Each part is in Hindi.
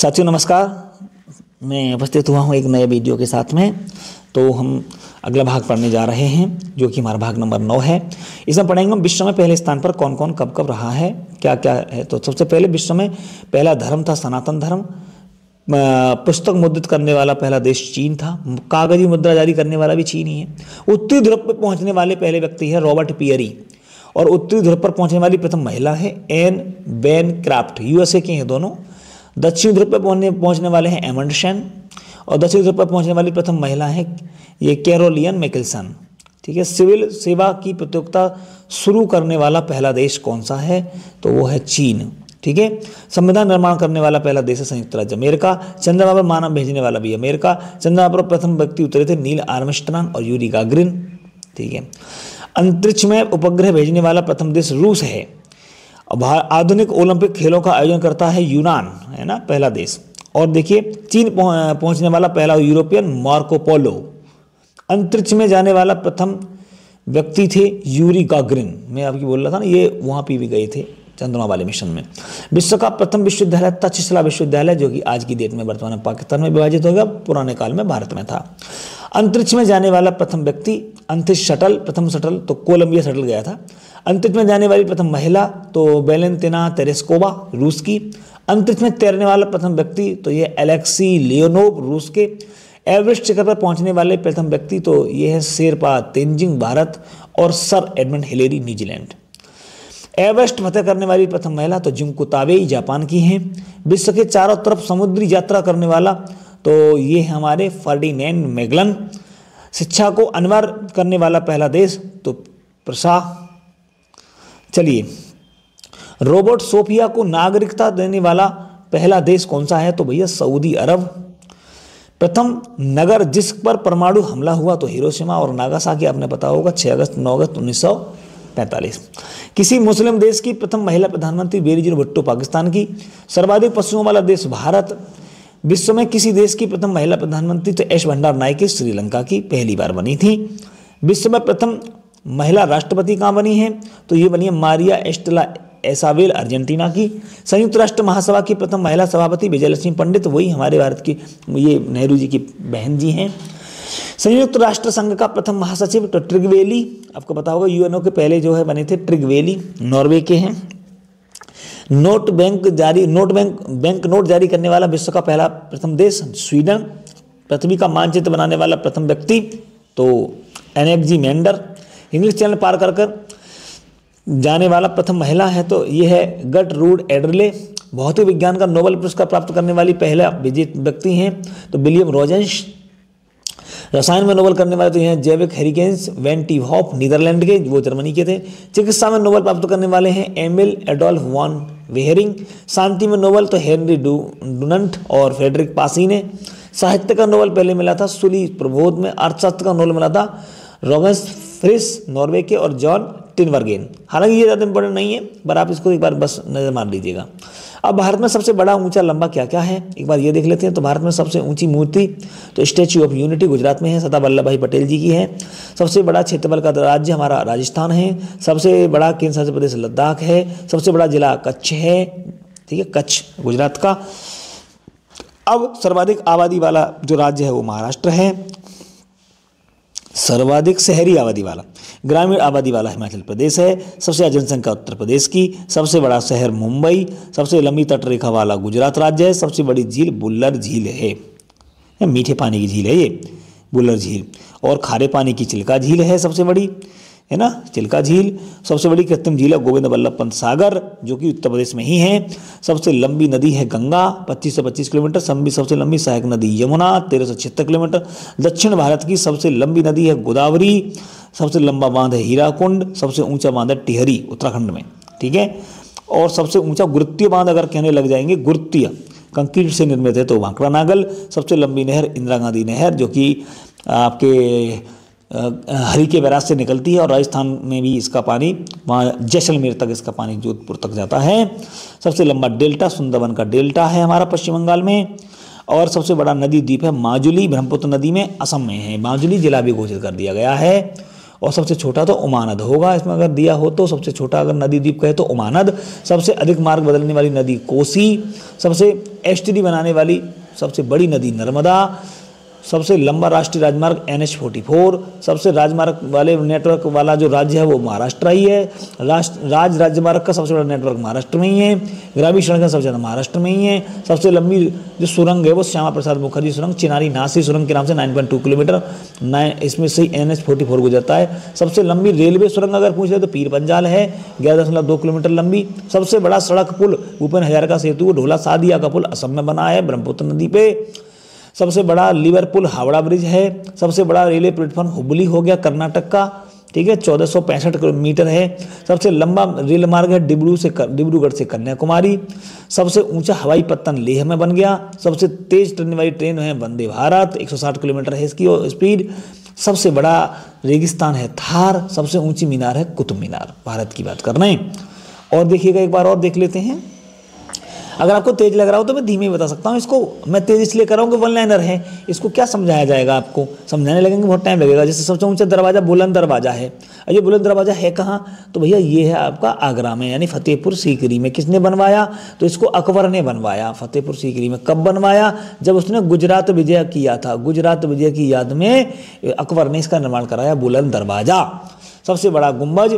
साथियों नमस्कार, मैं उपस्थित हुआ हूँ एक नए वीडियो के साथ में। तो हम अगला भाग पढ़ने जा रहे हैं जो कि हमारा भाग नंबर 9 है। इसमें पढ़ेंगे हम विश्व में पहले स्थान पर कौन कौन कब कब रहा है, क्या क्या है। तो सबसे पहले विश्व में पहला धर्म था सनातन धर्म। पुस्तक मुद्रित करने वाला पहला देश चीन था। कागजी मुद्रा जारी करने वाला भी चीन ही है। उत्तरी ध्रुव पर पहुँचने वाले पहले व्यक्ति है रॉबर्ट पियरी, और उत्तरी ध्रुव पर पहुँचने वाली प्रथम महिला है एन बेन क्राफ्ट, यूएसए के हैं दोनों। दक्षिण ध्रुव पर पहुंचने वाले हैं एमंडशन, और दक्षिण ध्रुव पर पहुंचने वाली प्रथम महिला है ये कैरोलियन मैकिल्सन। ठीक है। सिविल सेवा की प्रतियोगिता शुरू करने वाला पहला देश कौन सा है, तो वो है चीन। ठीक है। संविधान निर्माण करने वाला पहला देश है संयुक्त राज्य अमेरिका। चंद्रमा पर मानव भेजने वाला भी अमेरिका। चंद्रमा पर प्रथम व्यक्ति उतरे थे नील आर्मस्ट्रांग और यूरी गागरिन। ठीक है। अंतरिक्ष में उपग्रह भेजने वाला प्रथम देश रूस है। आधुनिक ओलंपिक खेलों का आयोजन करता है यूनान, है ना, पहला देश। और देखिए चीन पहुंचने वाला पहला यूरोपियन मार्को पोलो। अंतरिक्ष में जाने वाला प्रथम व्यक्ति थे यूरी गागरिन। मैं आपकी बोल रहा था ना, ये वहाँ पे भी गए थे चंद्रमा वाले मिशन में। विश्व का प्रथम विश्वविद्यालय तक्षशिला विश्वविद्यालय, जो कि आज की डेट में वर्तमान में पाकिस्तान में विभाजित हो गया, पुराने काल में भारत में था। अंतरिक्ष में जाने वाला प्रथम व्यक्ति अंतरिक्ष शटल, प्रथम शटल तो कोलंबिया शटल गया था। अंतरिक्ष में जाने वाली प्रथम महिला तो वेलेंटिना तेरेस्कोवा, रूस की। अंतरिक्ष में तैरने वाला प्रथम व्यक्ति तो ये एलेक्सी लियोनोव, रूस के। एवरेस्ट शिखर पर पहुंचने वाले प्रथम व्यक्ति तो ये है शेरपा तेंजिंग, भारत। और sir Edmund Hillary, New Zealand. Everest फतेह करने वाली प्रथम महिला तो जुंको ताबेई, जापान की हैं। विश्व के चारों तरफ समुद्री यात्रा करने वाला तो ये हमारे फर्डिनेंड मैगलन। शिक्षा को अनिवार्य करने वाला पहला देश तो प्रसा। चलिए, रोबोट सोफिया को नागरिकता देने वाला पहला देश कौन सा है, तो भैया सऊदी अरब। प्रथम नगर जिस पर परमाणु हमला हुआ तो हिरोशिमा और नागासाकी, आपने पता होगा 6 अगस्त 9 अगस्त 1945। किसी मुस्लिम देश की प्रथम महिला प्रधानमंत्री बेनजीर भुट्टो, पाकिस्तान की। सर्वाधिक पशुओं वाला देश भारत। विश्व में किसी देश की प्रथम महिला प्रधानमंत्री तो एस भंडार नायके, श्रीलंका की, पहली बार बनी थी। विश्व में प्रथम महिला राष्ट्रपति कहाँ बनी है, तो ये बनी है मारिया एस्टेला एसावेल, अर्जेंटीना की। संयुक्त राष्ट्र महासभा की प्रथम महिला सभापति विजयलक्ष्मी पंडित, वही हमारे भारत की, ये नेहरू जी की बहन जी हैं। संयुक्त राष्ट्र संघ का प्रथम महासचिव तो ट्रिगवेली, आपको पता होगा यूएनओ के पहले जो है बने थे ट्रिगवेली, नॉर्वे के हैं। बैंक नोट जारी करने वाला विश्व का पहला प्रथम देश स्वीडन। पृथ्वी का मानचित्र बनाने वाला प्रथम व्यक्ति तो एनएफजी मेंडर। इंग्लिश चैनल पार कर जाने वाला प्रथम महिला है तो ये है गर्टरूड एडरले। भौतिक विज्ञान का नोबेल पुरस्कार प्राप्त करने वाली पहला विजेता व्यक्ति हैं तो विलियम रोजेंस। रसायन में नोबेल करने वाले तो हैं जैविक hurricanes when T half, Netherlands के, वो जर्मनी के थे। चिकित्सा में नोबेल प्राप्त करने वाले हैं एमिल एडोल्फ वॉन वेहरिंग। शांति में नोबेल तो हेनरी डुनंट और फ्रेडरिक पासी ने। साहित्य का नोबेल पहले मिला था सुली प्रबोध में। अर्थशास्त्र का नोबेल मिला था रोगन्स फ्रिस, नॉर्वे के, और जॉन टिनवर्गेन। हालांकि ये ज़्यादा इंपॉर्टेंट नहीं है, पर आप इसको एक बार बस नजर मार लीजिएगा। अब भारत में सबसे बड़ा ऊंचा लंबा क्या क्या है, एक बार ये देख लेते हैं। तो भारत में सबसे ऊंची मूर्ति तो स्टैच्यू ऑफ यूनिटी गुजरात में है, सरदार वल्लभ भाई पटेल जी की है। सबसे बड़ा क्षेत्रफल का राज्य हमारा राजस्थान है। सबसे बड़ा केंद्र शासित प्रदेश लद्दाख है। सबसे बड़ा जिला कच्छ है, ठीक है, कच्छ गुजरात का। अब सर्वाधिक आबादी वाला जो राज्य है वो महाराष्ट्र है। सर्वाधिक शहरी आबादी वाला, ग्रामीण आबादी वाला हिमाचल प्रदेश है। सबसे ज़्यादा जनसंख्या उत्तर प्रदेश की। सबसे बड़ा शहर मुंबई। सबसे लंबी तटरेखा वाला गुजरात राज्य है। सबसे बड़ी झील बुल्लर झील है, मीठे पानी की झील है ये बुल्लर झील। और खारे पानी की चिल्का झील है सबसे बड़ी, है ना, चिल्का झील। सबसे बड़ी कृत्रिम झील है गोविंद वल्लभ पंत सागर, जो कि उत्तर प्रदेश में ही है। सबसे लंबी नदी है गंगा, 2525 किलोमीटर। सबसे लंबी सहायक नदी यमुना, 1376 किलोमीटर। दक्षिण भारत की सबसे लंबी नदी है गोदावरी। सबसे लंबा बांध है हीराकुंड। सबसे ऊंचा बांध है टिहरी, उत्तराखंड में, ठीक है। और सबसे ऊंचा गुरुत्तीय बांध अगर कहने लग जाएंगे, गुरुत्तीय कंक्रीट से निर्मित है तो भांकड़ा नागल। सबसे लंबी नहर इंदिरा गांधी नहर, जो कि आपके हरी के बैराज से निकलती है, और राजस्थान में भी इसका पानी वहाँ जैसलमेर तक इसका पानी जोधपुर तक जाता है। सबसे लंबा डेल्टा सुंदरवन का डेल्टा है हमारा पश्चिम बंगाल में। और सबसे बड़ा नदी द्वीप है माजुली, ब्रह्मपुत्र नदी में, असम में है। माजुली जिला भी घोषित कर दिया गया है। और सबसे छोटा तो उमानद होगा इसमें अगर दिया हो तो। सबसे छोटा अगर नदी द्वीप कहे तो उमानद। सबसे अधिक मार्ग बदलने वाली नदी कोसी। सबसे एसटीडी बनाने वाली सबसे बड़ी नदी नर्मदा। सबसे लंबा राष्ट्रीय राजमार्ग NH-44। सबसे राजमार्ग वाले नेटवर्क वाला जो राज्य है वो महाराष्ट्र ही है। राजमार्ग का सबसे बड़ा नेटवर्क महाराष्ट्र में ही है। ग्रामीण सड़कें सबसे ज़्यादा महाराष्ट्र में ही है। सबसे लंबी जो सुरंग है वो श्यामा प्रसाद मुखर्जी सुरंग, चिनारी नासी सुरंग के नाम से 9.2 किलोमीटर, इसमें से NH-44 गुजरता है। सबसे लंबी रेलवे सुरंग अगर पूछ ले तो पीर पंजाल है, 11.2 किलोमीटर लंबी। सबसे बड़ा सड़क पुल भूपेन हजारिका सेतु ढोला सादिया का पुल असम में बना है ब्रह्मपुत्र नदी पे। सबसे बड़ा लिवरपूल हावड़ा ब्रिज है। सबसे बड़ा रेलवे प्लेटफॉर्म हुबली हो गया कर्नाटक का, ठीक है, 1465 किलोमीटर है। सबसे लंबा रेल मार्ग है डिब्रूगढ़ से कन्याकुमारी। सबसे ऊंचा हवाई पत्तन लेह में बन गया। सबसे तेज चलने वाली ट्रेन है वंदे भारत, 160 किलोमीटर है इसकी स्पीड। सबसे बड़ा रेगिस्तान है थार। सबसे ऊंची मीनार है कुतुब मीनार, भारत की बात कर रहे हैं। और देखिएगा एक बार और देख लेते हैं। अगर आपको तेज लग रहा हो तो मैं धीमे ही बता सकता हूँ इसको। मैं तेज इसलिए कर रहा हूँ कि वन लाइनर है, इसको क्या समझाया जाएगा, आपको समझाने लगेंगे बहुत टाइम लगेगा। जैसे सबसे ऊंचा दरवाजा बुलंद दरवाजा है। अब ये बुलंद दरवाजा है कहाँ, तो भैया ये है आपका आगरा में, यानी फतेहपुर सीकरी में। किसने बनवाया, तो इसको अकबर ने बनवाया फतेहपुर सीकरी में। कब बनवाया, जब उसने गुजरात विजय किया था। गुजरात विजय की याद में अकबर ने इसका निर्माण कराया बुलंद दरवाजा। सबसे बड़ा गुंबज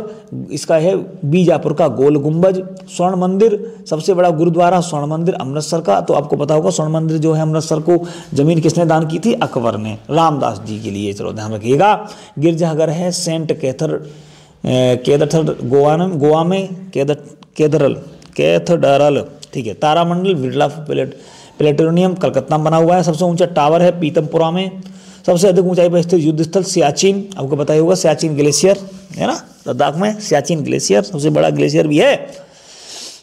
इसका है बीजापुर का गोल गुंबज। स्वर्ण मंदिर, सबसे बड़ा गुरुद्वारा स्वर्ण मंदिर अमृतसर का। तो आपको पता होगा स्वर्ण मंदिर जो है अमृतसर को जमीन किसने दान की थी, अकबर ने, रामदास जी के लिए, चलो ध्यान रखिएगा। गिरजाघर है सेंट कैथेड्रल गोवा में, कैथेड्रल, ठीक है। तारामंडल बिरला प्लेनेटोरियम कलकत्ता में बना हुआ है। सबसे ऊंचा टावर है पीतमपुरा में। सबसे अधिक ऊंचाई पर स्थित युद्ध स्थल सियाचिन, आपको पता ही होगा, सियाचिन ग्लेशियर है ना, लद्दाख में सियाचिन ग्लेशियर सबसे बड़ा ग्लेशियर भी है।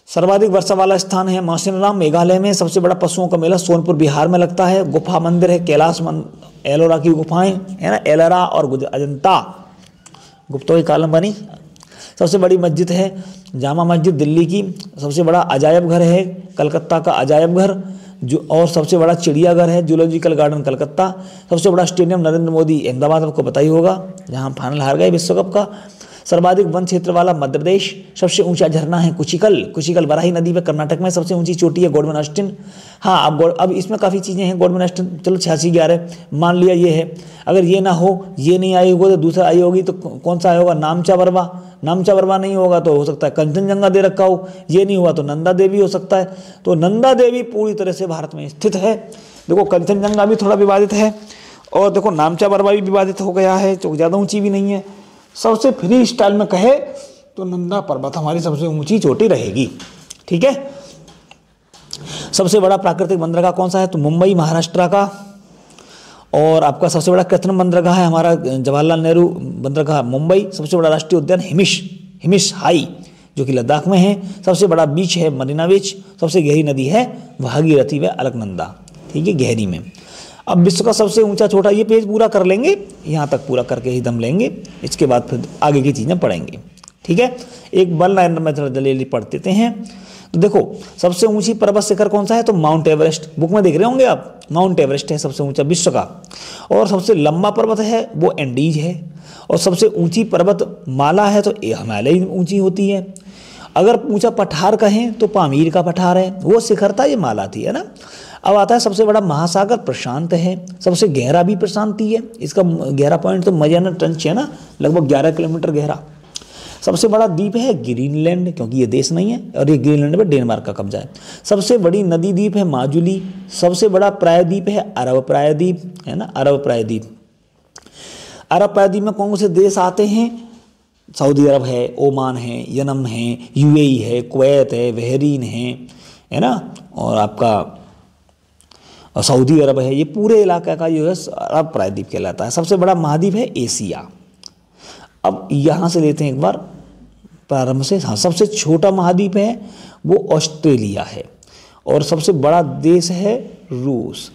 सर्वाधिक वर्षा वाला स्थान है माउसिनराम मेघालय में। सबसे बड़ा पशुओं का मेला सोनपुर बिहार में लगता है। गुफा मंदिर है कैलाश एलोरा की गुफाएं है ना, एलोरा और अजंता गुप्तों की कालम बनी। सबसे बड़ी मस्जिद है जामा मस्जिद दिल्ली की। सबसे बड़ा अजायब घर है कलकत्ता का अजायब घर जो, और सबसे बड़ा चिड़ियाघर है जूलॉजिकल गार्डन कलकत्ता। सबसे बड़ा स्टेडियम नरेंद्र मोदी अहमदाबाद, आपको पता ही होगा, जहां फाइनल हार गए विश्व कप का। सर्वाधिक वन क्षेत्र वाला मध्य प्रदेश। सबसे ऊंचा झरना है कुचिकल बराही नदी पे कर्नाटक में। सबसे ऊंची चोटी है गॉडमन ऑस्टिन। हाँ, अब इसमें काफ़ी चीज़ें हैं। गॉडमन ऑस्टिन चलो 8611 मान लिया ये है। अगर ये ना हो, ये नहीं आई होगा तो दूसरा आई होगी, तो कौन सा आई होगा, नामचा बरवा नहीं होगा तो हो सकता है कंचनजंगा दे रखा हो। ये नहीं हुआ तो नंदा देवी हो सकता है। तो नंदा देवी पूरी तरह से भारत में स्थित है। देखो कंचनजंगा भी थोड़ा विवादित है, और देखो नामचा बरवा भी विवादित हो गया है, तो ज़्यादा ऊंची भी नहीं है। सबसे फ्री स्टाइल में कहे तो नंदा पर्वत हमारी सबसे ऊंची चोटी रहेगी, ठीक है। सबसे बड़ा प्राकृतिक बंदरगाह कौन सा है, तो मुंबई महाराष्ट्र का। और आपका सबसे बड़ा कृत्रिम बंदरगाह है हमारा जवाहरलाल नेहरू बंदरगाह मुंबई। सबसे बड़ा राष्ट्रीय उद्यान हिमिश हाई जो कि लद्दाख में है। सबसे बड़ा बीच है मरीना बीच। सबसे गहरी नदी है भागीरथी व अलकनंदा, ठीक है, गहरी में। अब विश्व का सबसे ऊंचा छोटा, ये पेज पूरा कर लेंगे, यहाँ तक पूरा करके ही दम लेंगे, इसके बाद फिर आगे की चीज़ें पढ़ेंगे, ठीक है। एक वन लाइनर में थोड़ा जल्दी पढ़ देते हैं। तो देखो सबसे ऊंची पर्वत शिखर कौन सा है, तो माउंट एवरेस्ट, बुक में देख रहे होंगे आप, माउंट एवरेस्ट है सबसे ऊंचा विश्व का। और सबसे लंबा पर्वत है वो एंडीज है। और सबसे ऊंची पर्वत माला है तो हिमालय ऊंची होती है। अगर ऊंचा पठार कहें तो पामीर का पठार है, वो शिखर था, ये माला थी, है ना। अब आता है सबसे बड़ा महासागर प्रशांत है। सबसे गहरा भी प्रशांत ही है, इसका गहरा पॉइंट तो मरियाना ट्रेंच है ना, लगभग 11 किलोमीटर गहरा। सबसे बड़ा द्वीप है ग्रीनलैंड, क्योंकि ये देश नहीं है और ये ग्रीनलैंड पे डेनमार्क का कब्जा है। सबसे बड़ी नदी द्वीप है माजुली। सबसे बड़ा प्रायद्वीप है अरब प्रायद्वीप, है ना, अरब प्रायद्वीप। अरब प्रायद्वीप में कौन से देश आते हैं, सऊदी अरब है, ओमान है, यमन है, यूएई है, कुवैत है, बहरीन है ना, और आपका सऊदी अरब है। ये पूरे इलाके का जो है अरब प्रायद्वीप कहलाता है। सबसे बड़ा महाद्वीप है एशिया। अब यहाँ से लेते हैं एक बार प्रारंभ से। हाँ, सबसे छोटा महाद्वीप है वो ऑस्ट्रेलिया है। और सबसे बड़ा देश है रूस।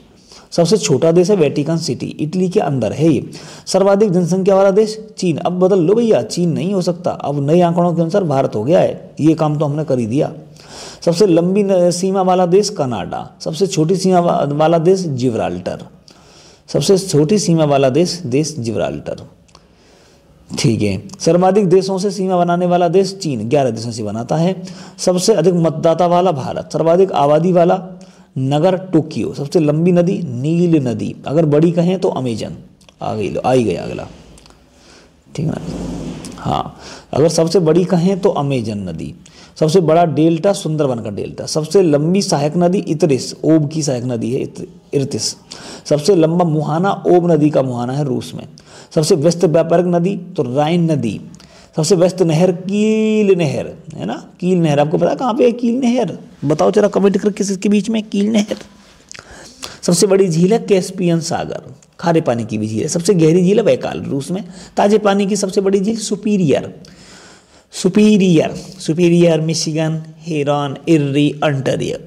सबसे छोटा देश है वेटिकन सिटी, इटली के अंदर है ये। सर्वाधिक जनसंख्या वाला देश चीन। अब बदल लो भैया, चीन नहीं हो सकता, अब नए आंकड़ों के अनुसार भारत हो गया है, ये काम तो हमने कर ही दिया। सबसे लंबी सीमा वाला देश कनाडा। सबसे छोटी सीमा वाला देश जिब्राल्टर। सबसे छोटी सीमा वाला देश जिब्राल्टर। ठीक है। सर्वाधिक देशों से सीमा बनाने वाला देश चीन 11 देशों से बनाता है। सबसे अधिक मतदाता वाला भारत। सर्वाधिक आबादी वाला नगर टोक्यो। सबसे लंबी नदी नील नदी। अगर बड़ी कहें तो अमेजन। आ ही गया अगला, ठीक है ना। हाँ, अगर सबसे बड़ी कहें तो अमेजन नदी। सबसे बड़ा डेल्टा सुंदरबन का डेल्टा। सबसे लंबी सहायक नदी इतरिस, ओब की सहायक नदी है इर्तिस। सबसे लंबा मुहाना ओब नदी का मुहाना है रूस में। सबसे व्यस्त व्यापारिक नदी तो राइन नदी। सबसे व्यस्त नहर कील नहर, है ना, कील नहर। आपको पता है कहाँ पे है कील नहर? बताओ जरा कमेंट करके किसके बीच में कील नहर। सबसे बड़ी झील है कैस्पियन सागर, खारे पानी की भी झील है। सबसे गहरी झील है बैकाल रूस में। ताजे पानी की सबसे बड़ी झील Superior Superior Michigan, Huron, Erie, Ontario.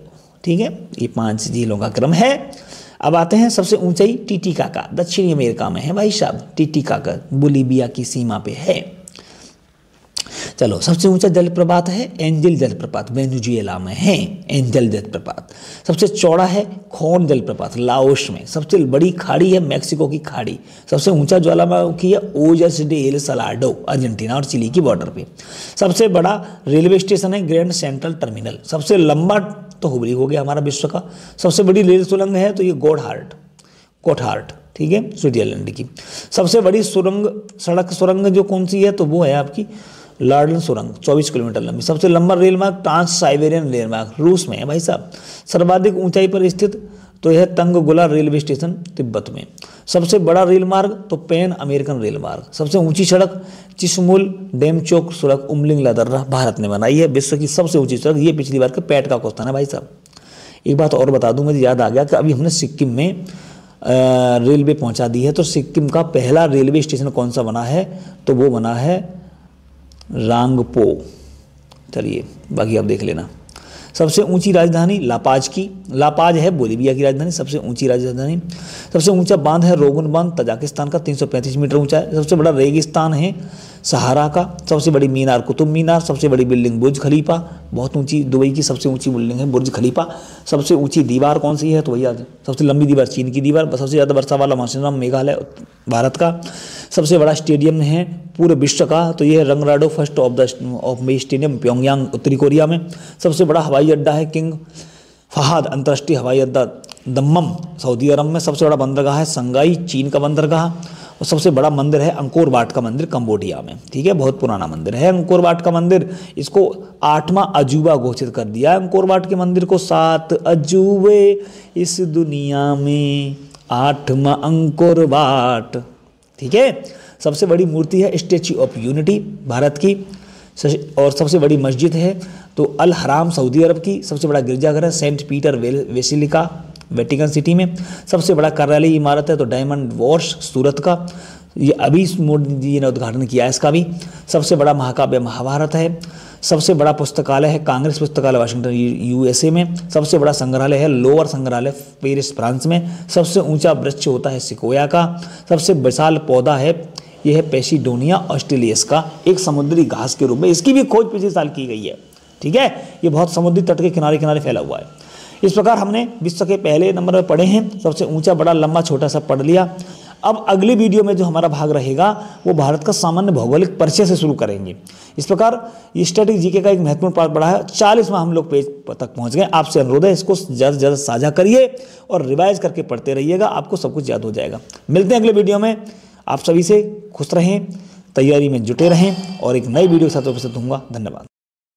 ठीक है, ये 5 झीलों का क्रम है। अब आते हैं सबसे ऊंचाई टीटीकाका, दक्षिणी अमेरिका में है भाई साहब। टीटीकाका बोलीविया की सीमा पे है। चलो, सबसे ऊंचा जलप्रपात है एंजल जलप्रपात, वेनेजुएला में है एंजल जलप्रपात। सबसे चौड़ा है खोन जलप्रपात, लाओस में। सबसे बड़ी खाड़ी है मैक्सिको की खाड़ी। सबसे ऊंचा ज्वालामुखी है ओजस डेल सलाडो, अर्जेंटीना और चिली की बॉर्डर पे। सबसे बड़ा रेलवे स्टेशन है ग्रैंड सेंट्रल टर्मिनल। सबसे लंबा तो हुबली हो गया हमारा विश्व का। सबसे बड़ी रेल सुरंग है तो ये गोटहार्ट, ठीक है, स्विट्जरलैंड की। सबसे बड़ी सड़क सुरंग जो कौन सी है तो वो है आपकी लार्डन सुरंग, 24 किलोमीटर लंबी। सबसे लंबा रेल मार्ग ट्रांस साइबेरियन रेल मार्ग, रूस में है भाई साहब। सर्वाधिक ऊंचाई पर स्थित तो यह तंगगुला रेलवे स्टेशन, तिब्बत में। सबसे बड़ा रेल मार्ग तो पैन अमेरिकन रेल मार्ग। सबसे ऊंची सड़क चिशमुल डेमचोक सड़क, उमलिंग लदर्रा, भारत ने बनाई है विश्व की सबसे ऊंची सड़क। ये पिछली बार के पैट का क्वेश्चन है भाई साहब। एक बात और बता दूं, मुझे याद आ गया कि अभी हमने सिक्किम में रेलवे पहुंचा दी है। तो सिक्किम का पहला रेलवे स्टेशन कौन सा बना है तो वो बना है रांगपो। चलिए बाकी आप देख लेना। सबसे ऊंची राजधानी लापाज है बोलीविया की राजधानी, सबसे ऊंची राजधानी। सबसे ऊंचा बांध है रोगुन बांध, तजाकिस्तान का, 335 मीटर ऊंचा है। सबसे बड़ा रेगिस्तान है सहारा का। सबसे बड़ी मीनार कुतुब मीनार। सबसे बड़ी बिल्डिंग बुर्ज खलीफा, बहुत ऊंची, दुबई की सबसे ऊंची बिल्डिंग है बुर्ज खलीफा। सबसे ऊंची दीवार कौन सी है तो भैया सबसे लंबी दीवार चीन की दीवार। सबसे ज़्यादा वर्षा वाला मौसम मेघालय भारत का। सबसे बड़ा स्टेडियम है पूरे विश्व का तो ये Rungrado First of May stadium, Pyongyang, उत्तरी कोरिया में। सबसे बड़ा हवाई अड्डा है किंग फहाद अंतर्राष्ट्रीय हवाई अड्डा, दम्मम, सऊदी अरब में। सबसे बड़ा बंदरगाह है संगाई, चीन का बंदरगाह। और सबसे बड़ा मंदिर है अंकोर वाट का मंदिर, कंबोडिया में। ठीक है, बहुत पुराना मंदिर है अंकोर वाट का मंदिर। इसको 8वां अजूबा घोषित कर दिया है अंकोर वाट के मंदिर को। 7 अजूबे इस दुनिया में, 8वां अंकोर वाट। ठीक है, सबसे बड़ी मूर्ति है स्टैच्यू ऑफ यूनिटी भारत की। और सबसे बड़ी मस्जिद है तो अल हराम सऊदी अरब की। सबसे बड़ा गिरजाघर है Saint Peter Basilica Vatican City में। सबसे बड़ा कार्यालय इमारत है तो डायमंड वॉर्स सूरत का, ये अभी मोदी जी ने उद्घाटन किया है इसका भी। सबसे बड़ा महाकाव्य महाभारत है। सबसे बड़ा पुस्तकालय है कांग्रेस पुस्तकालय वाशिंगटन यूएसए में। सबसे बड़ा संग्रहालय है लोअर संग्रहालय पेरिस फ्रांस में। सबसे ऊंचा वृक्ष होता है सिकोया का। सबसे विशाल पौधा है यह है पेसिडोनिया ऑस्ट्रेलियस का, एक समुद्री घास के रूप में। इसकी भी खोज पिछले साल की गई है। ठीक है, ये बहुत समुद्री तट के किनारे किनारे फैला हुआ है। इस प्रकार हमने विश्व के पहले नंबर में पढ़े हैं, सबसे ऊंचा, बड़ा, लंबा, छोटा सा पढ़ लिया। अब अगली वीडियो में जो हमारा भाग रहेगा वो भारत का सामान्य भौगोलिक परिचय से शुरू करेंगे। इस प्रकार ये स्टैटिक जीके का एक महत्वपूर्ण पार्ट पढ़ा है। 40वां हम लोग पेज तक पहुंच गए। आपसे अनुरोध है इसको ज़्यादा से ज़्यादा साझा करिए और रिवाइज करके पढ़ते रहिएगा, आपको सब कुछ याद हो जाएगा। मिलते हैं अगले वीडियो में। आप सभी से खुश रहें, तैयारी में जुटे रहें और एक नई वीडियो के साथ उपस्थित होऊंगा। धन्यवाद।